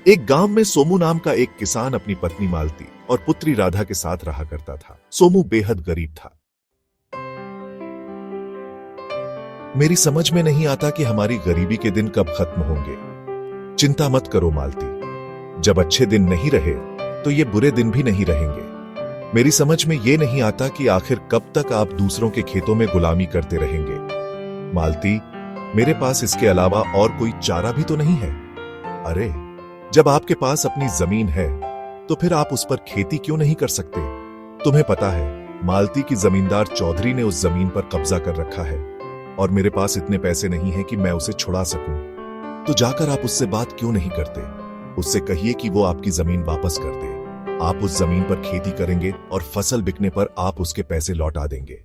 एक गांव में सोमू नाम का एक किसान अपनी पत्नी मालती और पुत्री राधा के साथ रहा करता था। सोमू बेहद गरीब था। मेरी समझ में नहीं आता कि हमारी गरीबी के दिन कब खत्म होंगे। चिंता मत करो मालती, जब अच्छे दिन नहीं रहे तो ये बुरे दिन भी नहीं रहेंगे। मेरी समझ में ये नहीं आता कि आखिर कब तक आप दूसरों के खेतों में गुलामी करते रहेंगे। मालती, मेरे पास इसके अलावा और कोई चारा भी तो नहीं है। अरे, जब आपके पास अपनी जमीन है तो फिर आप उस पर खेती क्यों नहीं कर सकते? तुम्हें पता है, मालती की जमींदार चौधरी ने उस जमीन पर कब्जा कर रखा है और मेरे पास इतने पैसे नहीं हैं कि मैं उसे छुड़ा सकूं। तो जाकर आप उससे बात क्यों नहीं करते? उससे कहिए कि वो आपकी जमीन वापस कर दे। आप उस जमीन पर खेती करेंगे और फसल बिकने पर आप उसके पैसे लौटा देंगे।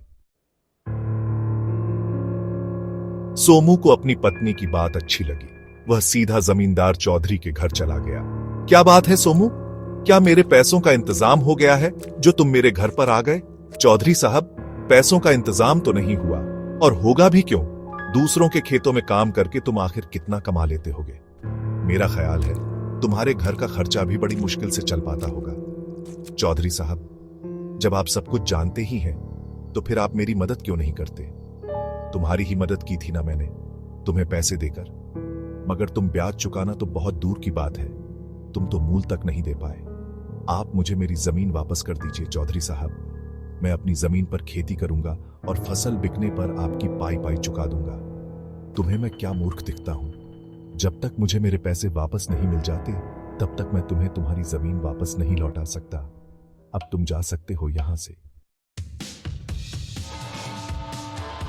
सोमू को अपनी पत्नी की बात अच्छी लगी। वह सीधा जमींदार चौधरी के घर चला गया। क्या बात है सोमू? क्या मेरे पैसों का इंतजाम हो गया है जो तुम मेरे घर पर आ गए? चौधरी साहब, पैसों का इंतजाम तो नहीं हुआ, और होगा भी क्यों? दूसरों के खेतों में काम करके तुम आखिर कितना कमा लेते होगे? मेरा ख्याल है तुम्हारे घर का खर्चा भी बड़ी मुश्किल से चल पाता होगा। चौधरी साहब, जब आप सब कुछ जानते ही हैं तो फिर आप मेरी मदद क्यों नहीं करते? तुम्हारी ही मदद की थी ना मैंने, तुम्हें पैसे देकर, मगर तुम ब्याज चुकाना तो बहुत दूर की बात है, तुम तो मूल तक नहीं दे पाए। आप मुझे मेरी जमीन वापस कर दीजिए चौधरी साहब। मैं अपनी जमीन पर खेती करूंगा और फसल बिकने पर आपकी पाई पाई चुका दूंगा। तुम्हें मैं क्या मूर्ख दिखता हूं? जब तक मुझे मेरे पैसे वापस नहीं मिल जाते तब तक मैं तुम्हें तुम्हारी जमीन वापस नहीं लौटा सकता। अब तुम जा सकते हो यहां से।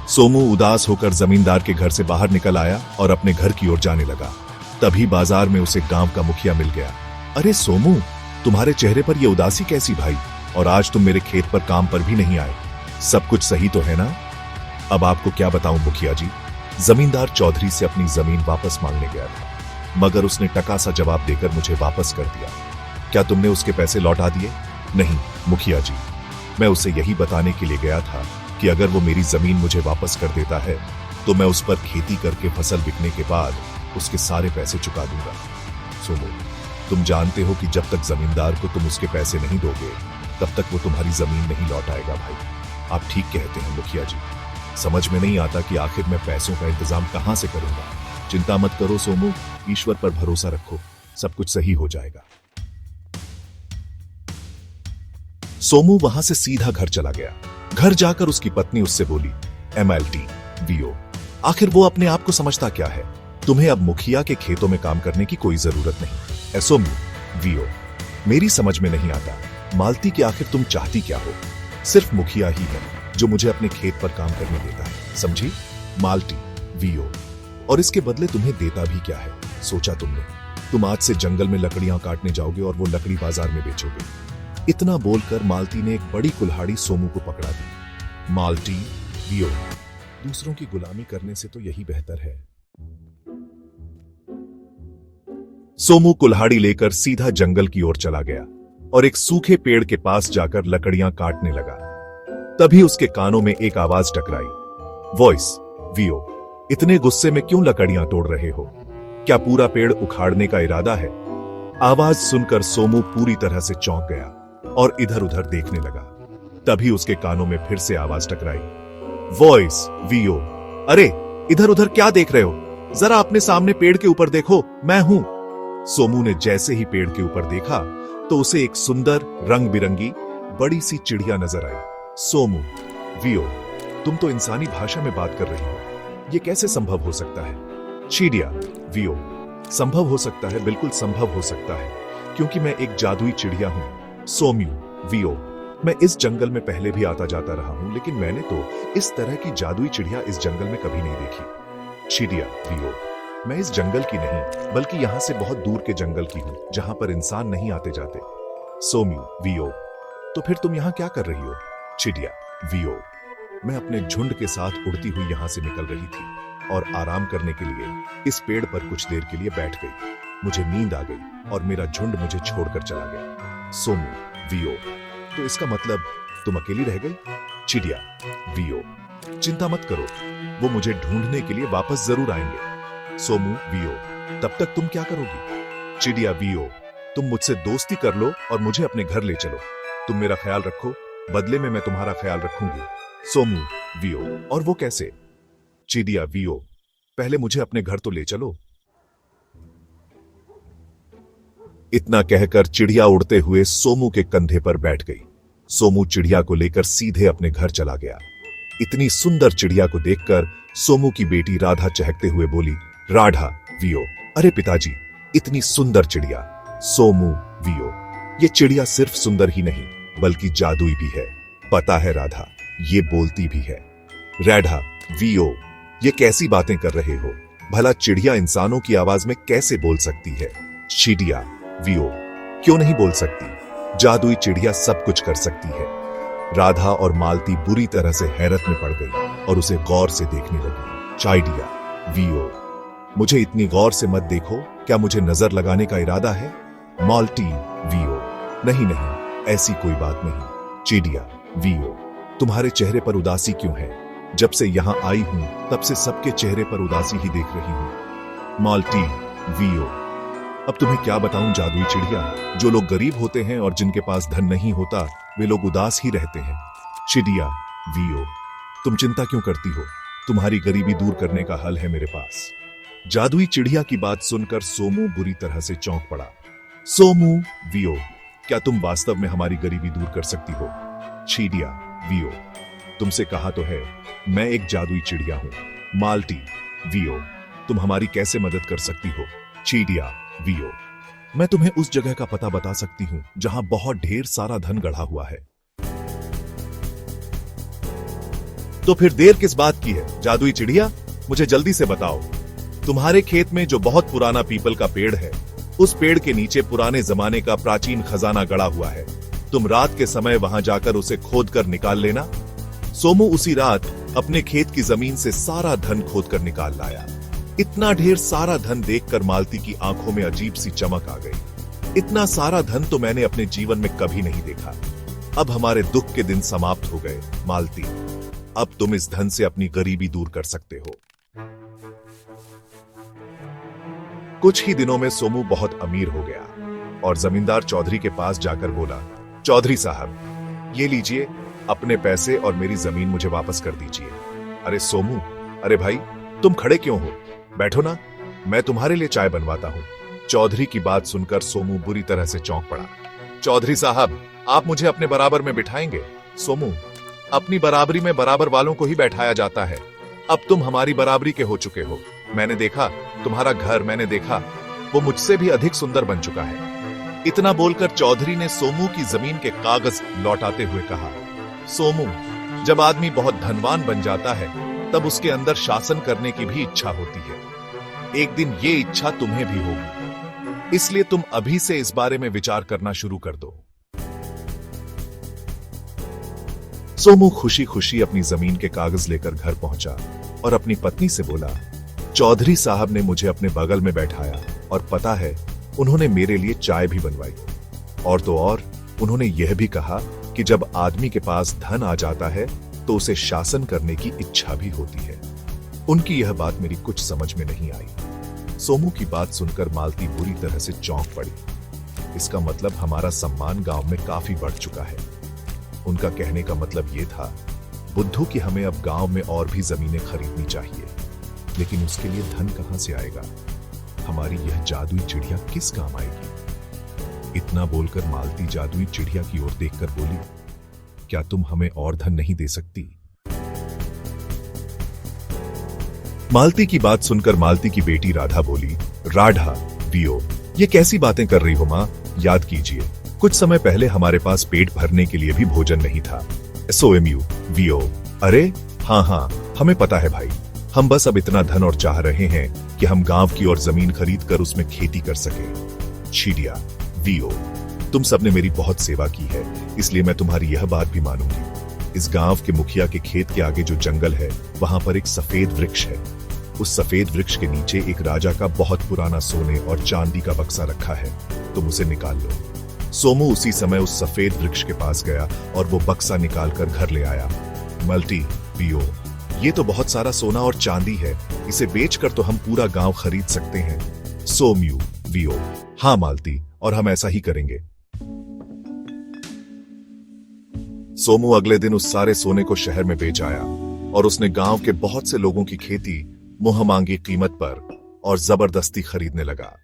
सोमू उदास होकर जमींदार के घर से बाहर निकल आया और अपने घर की ओर जाने लगा। तभी बाजार में उसे गांव का मुखिया मिल गया। अरे सोमू, तुम्हारे चेहरे पर यह उदासी कैसी भाई? और आज तुम मेरे खेत पर काम पर भी नहीं आए। सब कुछ सही तो है ना? अब आपको क्या बताऊं मुखिया जी, जमींदार चौधरी से अपनी जमीन वापस मांगने गया था, मगर उसने टका सा जवाब देकर मुझे वापस कर दिया। क्या तुमने उसके पैसे लौटा दिए? नहीं मुखिया जी, मैं उसे यही बताने के लिए गया था कि अगर वो मेरी जमीन मुझे वापस कर देता है तो मैं उस पर खेती करके फसल बिकने के बाद उसके सारे पैसे चुका दूंगा। सोमू, तुम जानते हो कि जब तक जमींदार को तुम उसके पैसे नहीं दोगे तब तक वो तुम्हारी जमीन नहीं लौटाएगा। भाई, आप ठीक कहते हैं मुखिया जी। समझ में नहीं आता कि आखिर मैं पैसों का इंतजाम कहां से करूंगा। चिंता मत करो सोमू, ईश्वर पर भरोसा रखो, सब कुछ सही हो जाएगा। सोमू वहां से सीधा घर चला गया। घर जाकर उसकी पत्नी उससे बोली, MLT VO, आखिर वो अपने आप को समझता क्या है? तुम्हें अब मुखिया के खेतों में काम करने की कोई जरूरत नहीं। SOMU VO, मेरी समझ में नहीं आता मालती कि आखिर तुम चाहती क्या हो? सिर्फ मुखिया ही है जो मुझे अपने खेत पर काम करने देता है, समझी? मालती VO, और इसके बदले तुम्हें देता भी क्या है? सोचा तुमने? तुम आज से जंगल में लकड़ियां काटने जाओगे और वो लकड़ी बाजार में बेचोगे। इतना बोलकर मालती ने एक बड़ी कुल्हाड़ी सोमू को पकड़ा दी। मालती VO, दूसरों की गुलामी करने से तो यही बेहतर है। सोमू कुल्हाड़ी लेकर सीधा जंगल की ओर चला गया और एक सूखे पेड़ के पास जाकर लकड़ियां काटने लगा। तभी उसके कानों में एक आवाज टकराई। वॉइस VO, इतने गुस्से में क्यों लकड़ियां तोड़ रहे हो? क्या पूरा पेड़ उखाड़ने का इरादा है? आवाज सुनकर सोमू पूरी तरह से चौंक गया और इधर उधर देखने लगा। तभी उसके कानों में फिर से आवाज टकराई। वॉइस VO, अरे इधर उधर क्या देख रहे हो? जरा अपने सामने पेड़ के ऊपर देखो, मैं हूं। सोमू ने जैसे ही पेड़ के ऊपर देखा तो उसे एक सुंदर रंग बिरंगी बड़ी सी चिड़िया नजर आई। सोमू VO, तुम तो इंसानी भाषा में बात कर रही हो, यह कैसे संभव हो सकता है? चिड़िया VO, संभव हो सकता है, बिल्कुल संभव हो सकता है, क्योंकि मैं एक जादुई चिड़िया हूं। सोमू VO, मैं इस जंगल में पहले भी आता जाता रहा हूं, लेकिन मैंने तो इस तरह की जादुई चिड़िया इस जंगल में कभी नहीं देखी। चिड़िया VO, मैं इस जंगल की नहीं बल्कि यहां से बहुत दूर के जंगल की हूं जहां पर इंसान नहीं आते जाते। सोमू VO, तो फिर तुम यहां क्या कर रही हो? चिड़िया VO, मैं अपने झुंड के साथ उड़ती हुई यहां से निकल रही थी और आराम करने के लिए इस पेड़ पर कुछ देर के लिए बैठ गई। मुझे नींद आ गई और मेरा झुंड मुझे छोड़कर चला गया। सोमू VO, तो इसका मतलब तुम अकेली रह गई? चिड़िया VO, चिंता मत करो, वो मुझे ढूंढने के लिए वापस जरूर आएंगे। सोमू VO, तब तक तुम क्या करोगी? चिड़िया वीओ, तुम मुझसे दोस्ती कर लो और मुझे अपने घर ले चलो। तुम मेरा ख्याल रखो, बदले में मैं तुम्हारा ख्याल रखूंगी। सोमू वीओ, और वो कैसे? चिड़िया वीओ, पहले मुझे अपने घर तो ले चलो। इतना कहकर चिड़िया उड़ते हुए सोमू के कंधे पर बैठ गई। सोमू चिड़िया को लेकर सीधे अपने घर चला गया। इतनी सुंदर चिड़िया को देखकर सोमू की बेटी राधा चहकते हुए बोली, राधा वीओ, अरे पिताजी, इतनी सुंदर चिड़िया। सोमू वीओ, ये चिड़िया सिर्फ सुंदर ही नहीं बल्कि जादुई भी है। पता है राधा, ये बोलती भी है। राधा वीओ, ये कैसी बातें कर रहे हो? भला चिड़िया इंसानों की आवाज में कैसे बोल सकती है? चिड़िया वीओ, क्यों नहीं बोल सकती? जादुई चिड़िया सब कुछ कर सकती है। राधा और मालती बुरी तरह से हैरत में पड़ गई और उसे गौर से देखने लगी। चिड़िया वीओ, मुझे इतनी गौर से मत देखो, क्या मुझे नजर लगाने का इरादा है? मालती वीओ, नहीं नहीं, ऐसी कोई बात नहीं। चिड़िया वीओ, तुम्हारे चेहरे पर उदासी क्यों है? जब से यहां आई हूं तब से सबके चेहरे पर उदासी ही देख रही हूं। मालती वीओ, अब तुम्हें क्या बताऊं जादुई चिड़िया, जो लोग गरीब होते हैं और जिनके पास धन नहीं होता वे लोग उदास ही रहते हैं। चिड़िया वीओ, तुम चिंता क्यों करती हो? तुम्हारी गरीबी दूर करने का हल है मेरे पास। जादुई चिड़िया की बात सुनकर सोमू बुरी तरह से चौंक पड़ा। सोमू वीओ, क्या तुम वास्तव में हमारी गरीबी दूर कर सकती हो? चिड़िया वीओ, तुमसे कहा तो है, मैं एक जादुई चिड़िया हूं। मालती वीओ, तुम हमारी कैसे मदद कर सकती हो? चिड़िया वीओ, मैं तुम्हें उस जगह का पता बता सकती हूं जहां बहुत ढेर सारा धन गढ़ा हुआ है। तो फिर देर किस बात की है जादुई चिड़िया, मुझे जल्दी से बताओ। तुम्हारे खेत में जो बहुत पुराना पीपल का पेड़ है, उस पेड़ के नीचे पुराने जमाने का प्राचीन खजाना गड़ा हुआ है। तुम रात के समय वहां जाकर उसे खोद कर निकाल लेना। सोमू उसी रात अपने खेत की जमीन से सारा धन खोद कर निकाल लाया। इतना ढेर सारा धन देखकर मालती की आंखों में अजीब सी चमक आ गई। इतना सारा धन तो मैंने अपने जीवन में कभी नहीं देखा। अब हमारे दुख के दिन समाप्त हो गए मालती, अब तुम इस धन से अपनी गरीबी दूर कर सकते हो। कुछ ही दिनों में सोमू बहुत अमीर हो गया और जमींदार चौधरी के पास जाकर बोला, चौधरी साहब, ये लीजिए अपने पैसे और मेरी जमीन मुझे वापस कर दीजिए। अरे सोमू, अरे भाई, तुम खड़े क्यों हो? बैठो ना, मैं तुम्हारे लिए चाय बनवाता हूं। चौधरी की बात सुनकर सोमू बुरी तरह से चौंक पड़ा। चौधरी साहब, आप मुझे अपने बराबर में बिठाएंगे? सोमू, अपनी बराबरी में बराबर वालों को ही बैठाया जाता है। अब तुम हमारी बराबरी के हो चुके हो। मैंने देखा तुम्हारा घर, मैंने देखा वो मुझसे भी अधिक सुंदर बन चुका है। इतना बोलकर चौधरी ने सोमू की जमीन के कागज लौटाते हुए कहा, सोमू, जब आदमी बहुत धनवान बन जाता है तब उसके अंदर शासन करने की भी इच्छा होती है। एक दिन ये इच्छा तुम्हें भी होगी, इसलिए तुम अभी से इस बारे में विचार करना शुरू कर दो। सोमू खुशी खुशी अपनी जमीन के कागज लेकर घर पहुंचा और अपनी पत्नी से बोला, चौधरी साहब ने मुझे अपने बगल में बैठाया और पता है उन्होंने मेरे लिए चाय भी बनवाई। और तो और उन्होंने यह भी कहा कि जब आदमी के पास धन आ जाता है तो उसे शासन करने की इच्छा भी होती है। उनकी यह बात मेरी कुछ समझ में नहीं आई। सोमू की बात सुनकर मालती बुरी तरह से चौंक पड़ी। इसका मतलब हमारा सम्मान गांव में काफी बढ़ चुका है। उनका कहने का मतलब यह था, बुद्धू, कि हमें अब गांव में और भी जमीनें खरीदनी चाहिए, लेकिन उसके लिए धन कहां से आएगा? हमारी यह जादुई चिड़िया किस काम आएगी? इतना बोलकर मालती जादुई चिड़िया की ओर देखकर बोली, क्या तुम हमें और धन नहीं दे सकती? मालती की बात सुनकर मालती की बेटी राधा बोली, राधा वीओ, ये कैसी बातें कर रही हो मां? याद कीजिए, कुछ समय पहले हमारे पास पेट भरने के लिए भी भोजन नहीं था। सोएमयू वीओ, अरे हाँ, हमें पता है भाई, हम बस अब इतना धन और चाह रहे हैं कि हम गांव की और जमीन खरीद कर उसमें खेती कर सके। चिड़िया वीओ, तुम सबने मेरी बहुत सेवा की है, इसलिए मैं तुम्हारी यह बात भी मानूंगी। इस गांव के मुखिया के खेत के आगे जो जंगल है, वहां पर एक सफेद वृक्ष है। उस सफेद वृक्ष के नीचे एक राजा का बहुत पुराना सोने और चांदी का बक्सा रखा है, तुम उसे निकाल लो। सोमू उसी समय उस सफेद वृक्ष के पास गया और वो बक्सा निकालकर घर ले आया। मल्टी वीओ, ये तो बहुत सारा सोना और चांदी है, इसे बेचकर तो हम पूरा गांव खरीद सकते हैं। सोम्यू वीओ, हाँ मालती, और हम ऐसा ही करेंगे। सोमू अगले दिन उस सारे सोने को शहर में बेच आया और उसने गांव के बहुत से लोगों की खेती मुंह मांगी कीमत पर और जबरदस्ती खरीदने लगा।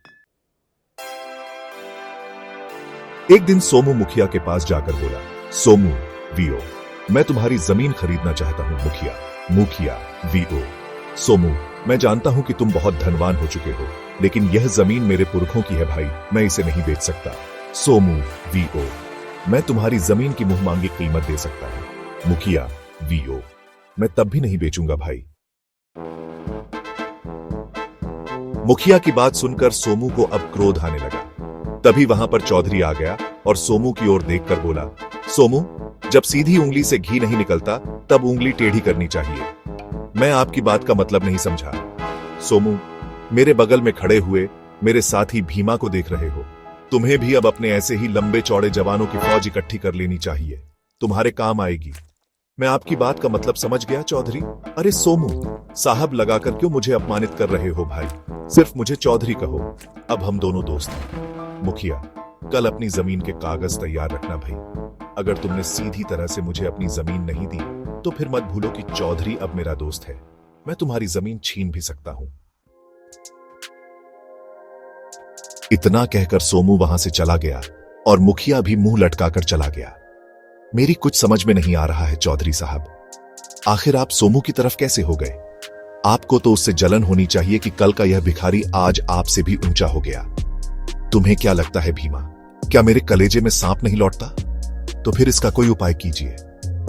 एक दिन सोमू मुखिया के पास जाकर बोला, सोमू वीओ, मैं तुम्हारी जमीन खरीदना चाहता हूं। मुखिया, मुखिया वीओ, सोमू, मैं जानता हूं कि तुम बहुत धनवान हो चुके हो, लेकिन यह जमीन मेरे पुरखों की है भाई, मैं इसे नहीं बेच सकता। सोमू वीओ, मैं तुम्हारी जमीन की मुंह मांगी कीमत दे सकता हूं। मुखिया वीओ, मैं तब भी नहीं बेचूंगा भाई। मुखिया की बात सुनकर सोमू को अब क्रोध आने लगा। तभी वहां पर चौधरी आ गया और सोमू की ओर देखकर बोला, सोमू, जब सीधी उंगली से घी नहीं निकलता तब उंगली टेढ़ी करनी चाहिए। मैं आपकी बात का मतलब नहीं समझा। सोमू, मेरे बगल में खड़े हुए मेरे साथी भीमा को देख रहे हो, तुम्हें भी अब अपने ऐसे ही लंबे चौड़े जवानों की फौज इकट्ठी कर लेनी चाहिए, तुम्हारे काम आएगी। मैं आपकी बात का मतलब समझ गया चौधरी। अरे सोमू, साहब लगाकर क्यों मुझे अपमानित कर रहे हो भाई, सिर्फ मुझे चौधरी कहो, अब हम दोनों दोस्त हैं। मुखिया, कल अपनी जमीन के कागज तैयार रखना भाई। अगर तुमने सीधी तरह से मुझे अपनी जमीन नहीं दी तो फिर मत भूलो कि चौधरी अब मेरा दोस्त है, मैं तुम्हारी जमीन छीन भी सकता हूं। इतना कहकर सोमू वहां से चला गया और मुखिया भी मुंह लटकाकर चला गया। मेरी कुछ समझ में नहीं आ रहा है चौधरी साहब, आखिर आप सोमू की तरफ कैसे हो गए? आपको तो उससे जलन होनी चाहिए कि कल का यह भिखारी आज आपसे भी ऊंचा हो गया। तुम्हें क्या लगता है भीमा, क्या मेरे कलेजे में सांप नहीं लौटता? तो फिर इसका कोई उपाय कीजिए।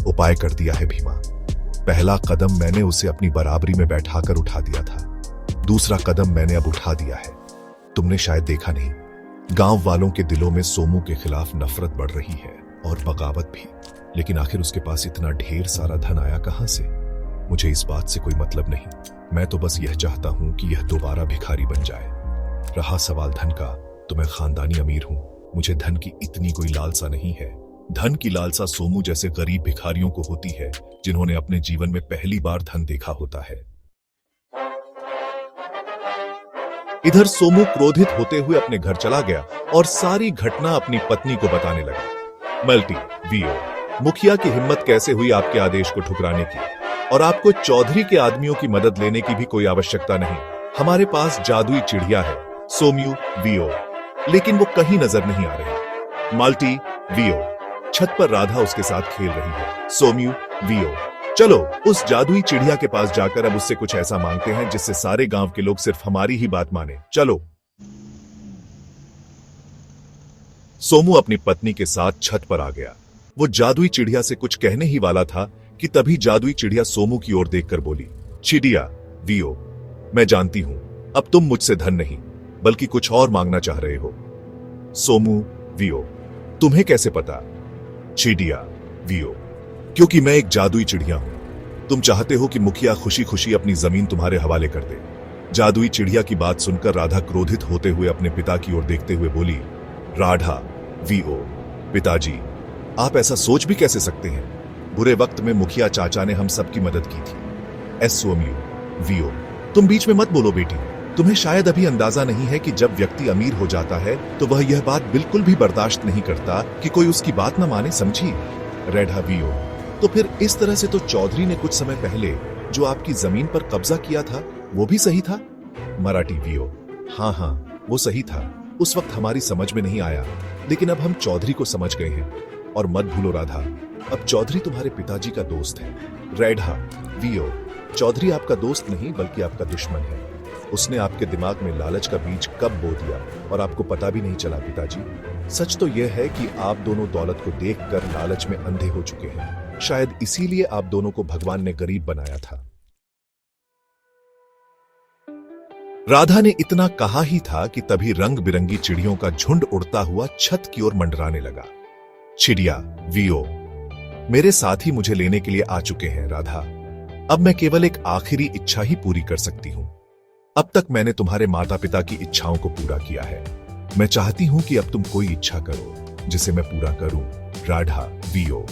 उपाय कर दिया है भीमा। पहला कदम मैंने उसे अपनी बराबरी में बैठाकर उठा दिया था, दूसरा कदम मैंने अब उठा दिया है। तुमने शायद देखा नहीं, गांव वालों के दिलों में सोमू के खिलाफ नफरत बढ़ रही है और बगावत भी, लेकिन आखिर उसके पास इतना ढेर सारा धन आया कहां से? मुझे इस बात से कोई मतलब नहीं, मैं तो बस यह चाहता हूं कि यह दोबारा भिखारी बन जाए। रहा सवाल धन का, तो मैं खानदानी अमीर हूं, मुझे धन की इतनी कोई लालसा नहीं है। धन की लालसा सोमू जैसे गरीब भिखारियों को होती है, जिन्होंने अपने जीवन में पहली बार धन देखा होता है। इधर सोमू क्रोधित होते हुए अपने घर चला गया और सारी घटना अपनी पत्नी को बताने लगा। मल्टी वीओ, मुखिया की हिम्मत कैसे हुई आपके आदेश को ठुकराने की? और आपको चौधरी के आदमियों की मदद लेने की भी कोई आवश्यकता नहीं, हमारे पास जादुई चिड़िया है। सोम्यू वीओ, लेकिन वो कहीं नजर नहीं आ रही। माल्टी वीओ, छत पर राधा उसके साथ खेल रही है। सोम्यू वीओ, चलो उस जादुई चिड़िया के पास जाकर अब उससे कुछ ऐसा मांगते हैं जिससे सारे गांव के लोग सिर्फ हमारी ही बात माने। चलो। सोमू अपनी पत्नी के साथ छत पर आ गया। वो जादुई चिड़िया से कुछ कहने ही वाला था कि तभी जादुई चिड़िया सोमू की ओर देखकर बोली, चिड़िया वीओ, मैं जानती हूं अब तुम मुझसे धन नहीं बल्कि कुछ और मांगना चाह रहे हो। सोमू वीओ, तुम्हें कैसे पता? चिड़िया वीओ, क्योंकि मैं एक जादुई चिड़िया हूं। तुम चाहते हो कि मुखिया खुशी खुशी अपनी जमीन तुम्हारे हवाले कर दे। जादुई चिड़िया की बात सुनकर राधा क्रोधित होते हुए अपने पिता की ओर देखते हुए बोली, राधा वीओ, पिताजी, आप ऐसा सोच भी कैसे सकते हैं? बुरे वक्त में मुखिया चाचा ने हम सबकी मदद की थी। सोम्यू वीओ, तुम बीच में मत बोलो बेटी, तुम्हें शायद अभी अंदाजा नहीं है कि जब व्यक्ति अमीर हो जाता है तो वह यह बात बिल्कुल भी बर्दाश्त नहीं करता कि कोई उसकी बात न माने, समझी? रेढ़ा वीओ, तो फिर इस तरह से तो चौधरी ने कुछ समय पहले जो आपकी जमीन पर कब्जा किया था वो भी सही था? मराठी वीओ, हाँ, वो सही था, उस वक्त हमारी समझ में नहीं आया, लेकिन अब हम चौधरी को समझ गए हैं। और मत भूलो राधा, अब चौधरी तुम्हारे पिताजी का दोस्त है। रेढ़ा वीओ, चौधरी आपका दोस्त नहीं बल्कि आपका दुश्मन है। उसने आपके दिमाग में लालच का बीज कब बो दिया और आपको पता भी नहीं चला पिताजी। सच तो यह है कि आप दोनों दौलत को देखकर लालच में अंधे हो चुके हैं। शायद इसीलिए आप दोनों को भगवान ने गरीब बनाया था। राधा ने इतना कहा ही था कि तभी रंग बिरंगी चिड़ियों का झुंड उड़ता हुआ छत की ओर मंडराने लगा। चिड़िया वीओ, मेरे साथी मुझे लेने के लिए आ चुके हैं राधा, अब मैं केवल एक आखिरी इच्छा ही पूरी कर सकती हूं। अब तक मैंने तुम्हारे माता पिता की इच्छाओं को पूरा किया है, मैं चाहती हूं कि अब तुम कोई इच्छा करो जिसे मैं पूरा करूं। राधा वीओ,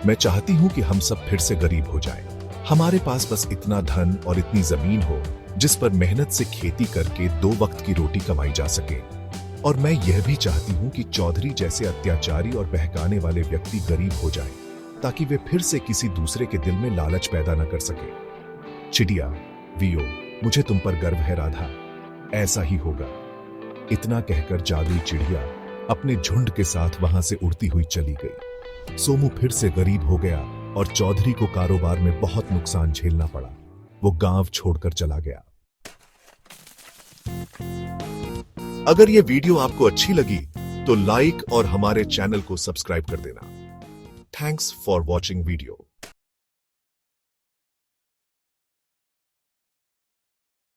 मैं चाहती हूं कि हम सब फिर से गरीब हो जाएं। हमारे पास बस इतना धन और इतनी जमीन हो जिस पर मेहनत से खेती करके 2 वक्त की रोटी कमाई जा सके। और मैं यह भी चाहती हूं कि चौधरी जैसे अत्याचारी और बहकाने वाले व्यक्ति गरीब हो जाएं, ताकि वे फिर से किसी दूसरे के दिल में लालच पैदा न कर सके। चिड़िया, वियो, मुझे तुम पर गर्व है राधा, ऐसा ही होगा। इतना कहकर जादुई चिड़िया अपने झुंड के साथ वहां से उड़ती हुई चली गई। सोमू फिर से गरीब हो गया और चौधरी को कारोबार में बहुत नुकसान झेलना पड़ा। वो गांव छोड़कर चला गया। अगर ये वीडियो आपको अच्छी लगी तो लाइक और हमारे चैनल को सब्सक्राइब कर देना। Thanks for watching video.